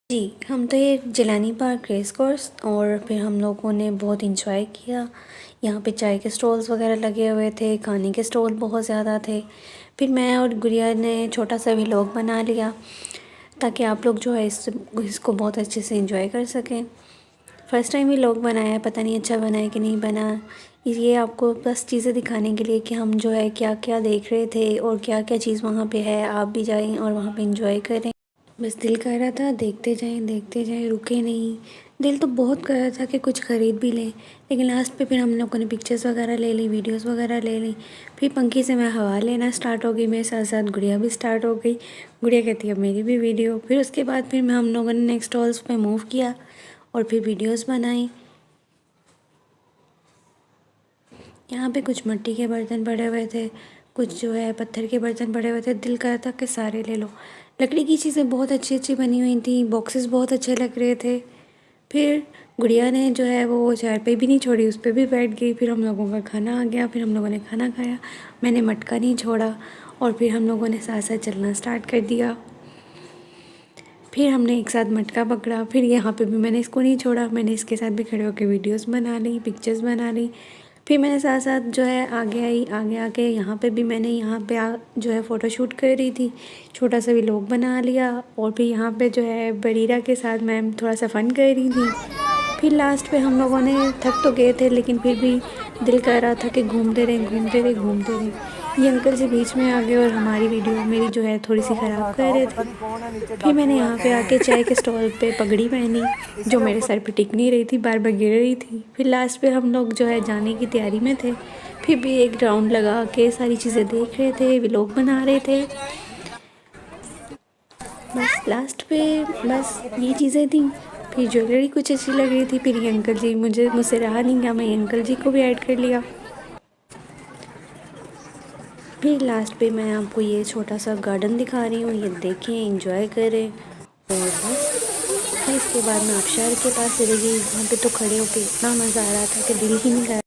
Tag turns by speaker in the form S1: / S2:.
S1: जी, हम तो ये जिलानी पार्क रेस कोर्स और फिर हम लोगों ने बहुत इंजॉय किया। यहाँ पे चाय के स्टॉल्स वगैरह लगे हुए थे, खाने के स्टॉल बहुत ज़्यादा थे। फिर मैं और गुड़िया ने छोटा सा व्लॉग बना लिया ताकि आप लोग जो है इसको बहुत अच्छे से इंजॉय कर सकें। फ़र्स्ट टाइम व्लॉग बनाया है, पता नहीं अच्छा बना है कि नहीं बना। ये आपको बस चीज़ें दिखाने के लिए कि हम जो है क्या क्या देख रहे थे और क्या क्या चीज़ वहाँ पे है। आप भी जाएँ और वहाँ पे इंजॉय करें। बस दिल कर रहा था देखते जाएं, रुके नहीं। दिल तो बहुत कर रहा था कि कुछ ख़रीद भी लें, लेकिन लास्ट पे फिर हम लोगों ने पिक्चर्स वगैरह ले ली, वीडियोस वगैरह ले ली। फिर पंखी से मैं हवा लेना स्टार्ट हो गई, मेरे साथ साथ गुड़िया भी स्टार्ट हो गई। गुड़िया कहती है अब मेरी भी वीडियो। फिर उसके बाद फिर हम लोगों ने नेक्स्ट स्टॉल्स पे मूव किया और फिर वीडियोज़ बनाई। यहाँ पे कुछ मिट्टी के बर्तन पड़े हुए थे, कुछ जो है पत्थर के बर्तन पड़े हुए थे। दिल कर रहा था कि सारे ले लो। लकड़ी की चीज़ें बहुत अच्छी अच्छी बनी हुई थी, बॉक्सेस बहुत अच्छे लग रहे थे। फिर गुड़िया ने जो है वो चारपाई भी नहीं छोड़ी, उस पर भी बैठ गई। फिर हम लोगों का खाना आ गया, फिर हम लोगों ने खाना खाया। मैंने मटका नहीं छोड़ा और फिर हम लोगों ने साथ साथ चलना स्टार्ट कर दिया। फिर हमने एक साथ मटका पकड़ा। फिर यहाँ पे भी मैंने इसको नहीं छोड़ा, मैंने इसके साथ भी खड़े होकर वीडियोस बना ली, पिक्चर्स बना ली। फिर मैंने साथ साथ जो है आगे आके यहाँ पे भी मैंने जो है फ़ोटोशूट कर रही थी, छोटा सा व्लॉग बना लिया। और फिर यहाँ पे जो है बरीरा के साथ मैं थोड़ा सा फ़न कर रही थी। फिर लास्ट पे हम लोगों ने थक तो गए थे, लेकिन फिर भी दिल कर रहा था कि घूमते रहें। ये अंकल जी बीच में आ गए और हमारी वीडियो मेरी जो है थोड़ी सी ख़राब कर रहे थे। फिर मैंने यहाँ पे आके चाय के स्टॉल पे पगड़ी पहनी, जो मेरे सर पे टिक नहीं रही थी, बार बार गिर रही थी। फिर लास्ट पे हम लोग जो है जाने की तैयारी में थे। फिर भी एक राउंड लगा के सारी चीज़ें देख रहे थे, व्लॉग बना रहे थे। बस लास्ट पे बस ये चीज़ें थी। फिर ज्वेलरी कुछ अच्छी लग रही थी। फिर ये अंकल जी मुझसे रहा नहीं गया, मैं ये अंकल जी को भी ऐड कर लिया। फिर लास्ट पे मैं आपको ये छोटा सा गार्डन दिखा रही हूँ, ये देखें, एंजॉय करें। और बस फिर इसके बाद मैं आबशार के पास चली गई। वहाँ पे तो खड़े होके इतना मज़ा आ रहा था कि दिल ही नहीं कर